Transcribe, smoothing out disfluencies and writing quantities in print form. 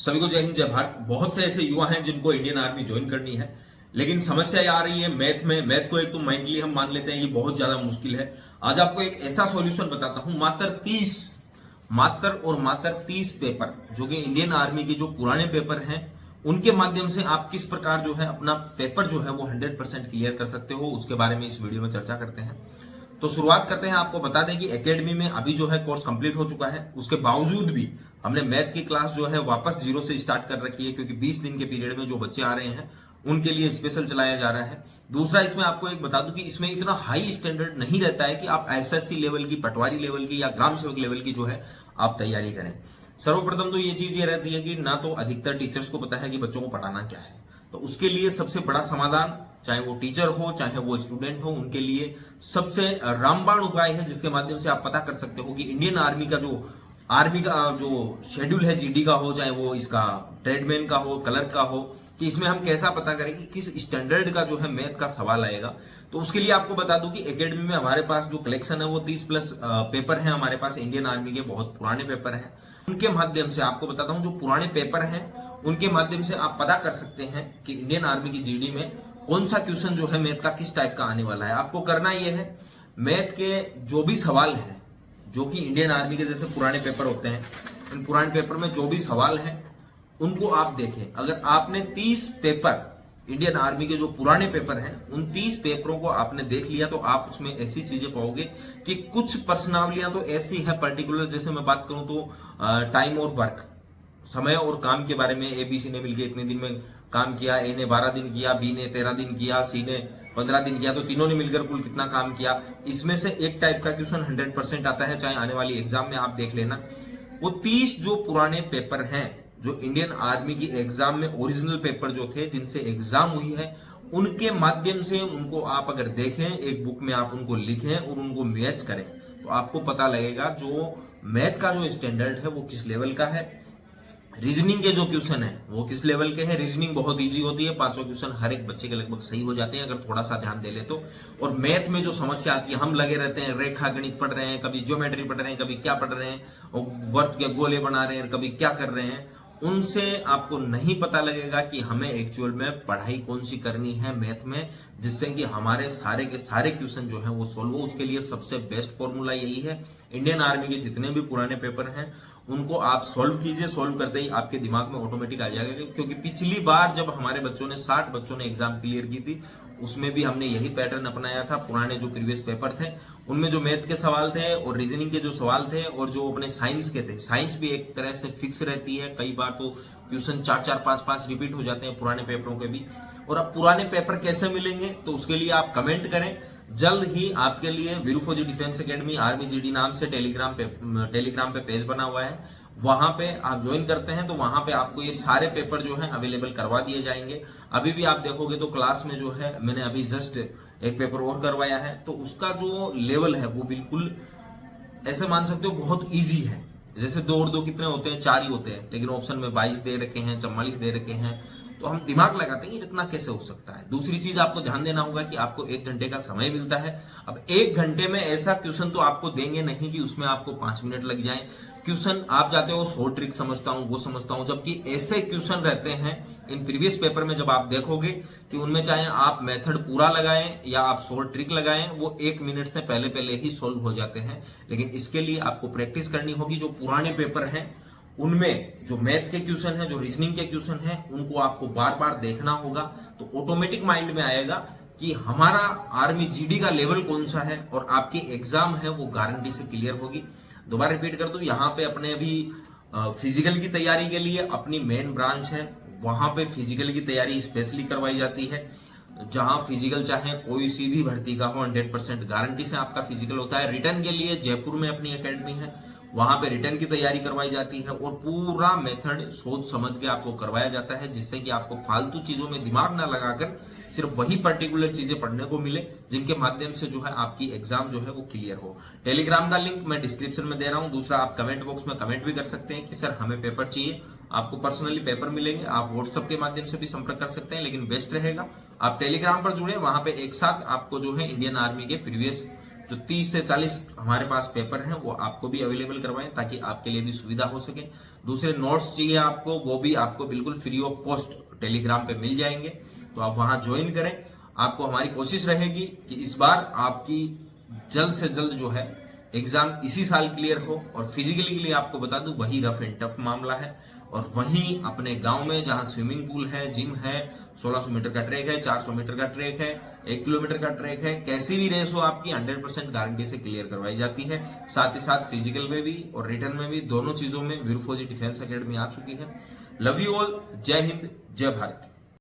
सभी को जय हिंद जय भारत। बहुत से ऐसे युवा हैं जिनको इंडियन आर्मी ज्वाइन करनी है, लेकिन समस्या ये आ रही है मैथ में। मैथ को एक तो माइंडली हम मान लेते हैं, ये बहुत ज्यादा मुश्किल है। आज आपको एक ऐसा सॉल्यूशन बताता हूं, मात्र 30 पेपर जो कि इंडियन आर्मी के जो पुराने पेपर हैं उनके माध्यम से आप किस प्रकार जो है अपना पेपर जो है वो 100% क्लियर कर सकते हो, उसके बारे में इस वीडियो में चर्चा करते हैं। तो शुरुआत करते हैं। आपको बता दें कि एकेडमी में अभी जो है कोर्स कंप्लीट हो चुका है, उसके बावजूद भी हमने मैथ की क्लास जो है वापस जीरो से स्टार्ट कर रखी है, क्योंकि 20 दिन के पीरियड में जो बच्चे आ रहे हैं उनके लिए स्पेशल चलाया जा रहा है। दूसरा, इसमें आपको एक बता दूं कि इसमें इतना हाई स्टैंडर्ड नहीं रहता है कि आप एसएससी लेवल की, पटवारी लेवल की या ग्राम सेवक लेवल की जो है आप तैयारी करें। सर्वप्रथम तो ये चीज ये रहती है कि ना तो अधिकतर टीचर्स को पता है कि बच्चों को पढ़ाना क्या है, तो उसके लिए सबसे बड़ा समाधान, चाहे वो टीचर हो चाहे वो स्टूडेंट हो, उनके लिए सबसे रामबाण उपाय है जिसके माध्यम से आप पता कर सकते हो कि इंडियन आर्मी का जो शेड्यूल है, जीडी का हो चाहे वो इसका ट्रेडमैन का हो, क्लर्क का हो, कि इसमें हम कैसा पता करें कि किस स्टैंडर्ड का जो है मैथ का सवाल आएगा। तो उसके लिए आपको बता दूं कि एकेडमी में हमारे पास जो कलेक्शन है वो 30 प्लस पेपर है हमारे पास, इंडियन आर्मी के बहुत पुराने पेपर हैं। उनके माध्यम से आपको बताता हूं, जो पुराने पेपर हैं उनके माध्यम से आप पता कर सकते हैं कि इंडियन आर्मी की जीडी में कौन सा क्वेश्चन जो है मैथ का किस टाइप का आने वाला है। आपको करना यह है, मैथ के जो भी सवाल हैं जो कि इंडियन आर्मी के जैसे पुराने पेपर होते हैं, इन पुराने पेपर में जो भी सवाल हैं उनको आप देखें। अगर आपने 30 पेपर इंडियन आर्मी के जो पुराने पेपर हैं उन 30 पेपरों को आपने देख लिया तो आप उसमें ऐसी चीजें पाओगे कि कुछ प्रश्नावलियां तो ऐसी है पर्टिकुलर, जैसे मैं बात करूं तो टाइम और वर्क, समय और काम के बारे में। एबीसी ने मिलकर इतने दिन में काम किया, ए ने 12 दिन किया, बी ने 13 दिन किया, सी ने 15 दिन किया, तो तीनों ने मिलकर कुल कितना काम किया। इसमें से एक टाइप का क्वेश्चन 100% आता है, चाहे आने वाली एग्जाम में आप देख लेना। वो 30 जो पुराने पेपर हैं जो इंडियन आर्मी की एग्जाम में ओरिजिनल पेपर जो थे जिनसे एग्जाम हुई है, उनके माध्यम से उनको आप अगर देखें, एक बुक में आप उनको लिखें और उनको मैच करें, तो आपको पता लगेगा जो मैथ का जो स्टैंडर्ड है वो किस लेवल का है। रीजनिंग के जो क्वेश्चन है वो किस लेवल के हैं। रीजनिंग बहुत इजी होती है, 500 क्वेश्चन हर एक बच्चे के लगभग सही हो जाते हैं अगर थोड़ा सा ध्यान दे ले तो। और मैथ में जो समस्या आती है, हम लगे रहते हैं रेखा गणित पढ़ रहे हैं, कभी ज्योमेट्री पढ़ रहे हैं, कभी क्या पढ़ रहे हैं, और वर्त के गोले बना रहे हैं, कभी क्या कर रहे हैं, उनसे आपको नहीं पता लगेगा कि हमें एक्चुअल में पढ़ाई कौन सी करनी है मैथ में, जिससे कि हमारे सारे के सारे क्वेश्चन जो है वो सोल्व हो। उसके लिए सबसे बेस्ट फॉर्मूला यही है, इंडियन आर्मी के जितने भी पुराने पेपर हैं उनको आप सॉल्व कीजिए। सॉल्व करते ही आपके दिमाग में ऑटोमेटिक आ जाएगा, क्योंकि पिछली बार जब हमारे बच्चों ने 60 बच्चों ने एग्जाम क्लियर की थी उसमें भी हमने यही पैटर्न अपनाया था। पुराने जो प्रीवियस पेपर थे उनमें जो मैथ के सवाल थे और रीजनिंग के जो सवाल थे और जो अपने साइंस के थे, साइंस भी एक तरह से फिक्स रहती है, कई बार तो क्वेश्चन 4-4, 5-5 रिपीट हो जाते हैं पुराने पेपरों के भी। और अब पुराने पेपर कैसे मिलेंगे तो उसके लिए आप कमेंट करें, जल्द ही आपके लिए वीरू फौजी डिफेंस एकेडमी आर्मी जीडी नाम से टेलीग्राम पे पेज बना हुआ है, वहां पे आप ज्वाइन करते हैं तो वहां पे आपको ये सारे पेपर जो हैं अवेलेबल करवा दिए जाएंगे। अभी भी आप देखोगे तो क्लास में जो है मैंने अभी जस्ट एक पेपर और करवाया है, तो उसका जो लेवल है वो बिल्कुल ऐसे मान सकते हो बहुत इजी है। जैसे 2 और 2 कितने होते हैं, 4 ही होते हैं, लेकिन ऑप्शन में 22 दे रखे हैं, 44 दे रखे हैं, तो हम दिमाग लगाते हैं इतना कैसे हो सकता है। दूसरी चीज आपको ध्यान देना होगा कि आपको 1 घंटे का समय मिलता है। अब 1 घंटे में ऐसा क्वेश्चन तो आपको देंगे नहीं कि उसमें आपको 5 मिनट लग जाए। क्वेश्चन आप जाते हो 100 ट्रिक समझता हूं, वो समझता हूं, जबकि ऐसे क्वेश्चन रहते हैं इन प्रीवियस पेपर में जब आप देखोगे कि उनमें चाहे आप मेथड पूरा लगाएं या आप 100 ट्रिक लगाएं, वो 1 मिनट से पहले पहले ही सोल्व हो जाते हैं। लेकिन इसके लिए आपको प्रैक्टिस करनी होगी। जो पुराने पेपर हैं उनमें जो मैथ के क्वेश्चन है, जो रीजनिंग के क्वेश्चन है, उनको आपको बार बार देखना होगा, तो ऑटोमेटिक माइंड में आएगा कि हमारा आर्मी जीडी का लेवल कौन सा है और आपकी एग्जाम है वो गारंटी से क्लियर होगी। दोबारा रिपीट कर दूं, यहाँ पे अपने अभी फिजिकल की तैयारी के लिए अपनी मेन ब्रांच है, वहां पे फिजिकल की तैयारी स्पेशली करवाई जाती है। जहां फिजिकल चाहे कोई सी भी भर्ती का हो, 100% गारंटी से आपका फिजिकल होता है। रिटर्न के लिए जयपुर में अपनी एकेडमी है, वहां पे रिटर्न की तैयारी करवाई जाती है और पूरा मेथड सोच समझ के आपको करवाया जाता है, जिससे कि आपको फालतू चीजों में दिमाग ना लगाकर सिर्फ वही पर्टिकुलर चीजें पढ़ने को मिले जिनके माध्यम से जो है आपकी एग्जाम जो है वो क्लियर हो। टेलीग्राम का लिंक मैं डिस्क्रिप्शन में दे रहा हूं। दूसरा, आप कमेंट बॉक्स में कमेंट भी कर सकते हैं कि सर हमें पेपर चाहिए, आपको पर्सनली पेपर मिलेंगे। आप व्हाट्सएप के माध्यम से भी संपर्क कर सकते हैं, लेकिन बेस्ट रहेगा आप टेलीग्राम पर जुड़े, वहां पे एक साथ आपको जो है इंडियन आर्मी के प्रीवियस जो 30 से 40 हमारे पास पेपर हैं वो आपको भी अवेलेबल करवाएं, ताकि आपके लिए भी सुविधा हो सके। दूसरे नोट्स चाहिए आपको, वो भी आपको बिल्कुल फ्री ऑफ कॉस्ट टेलीग्राम पे मिल जाएंगे, तो आप वहां ज्वाइन करें। आपको हमारी कोशिश रहेगी कि इस बार आपकी जल्द से जल्द जो है एग्जाम इसी साल क्लियर हो। और फिजिकली के लिए आपको बता दूं, वही रफ एंड टफ मामला है। और वहीं अपने गांव में जहां स्विमिंग पूल है, जिम है, 1600 मीटर का ट्रैक है, 400 मीटर का ट्रैक है, 1 किलोमीटर का ट्रैक है, कैसी भी रेस हो आपकी 100% गारंटी से क्लियर करवाई जाती है। साथ ही साथ फिजिकल में भी और रिटर्न में भी, दोनों चीजों में वीर फौजी डिफेंस एकेडमी आ चुकी है। लव यू ऑल, जय हिंद, जय भारत।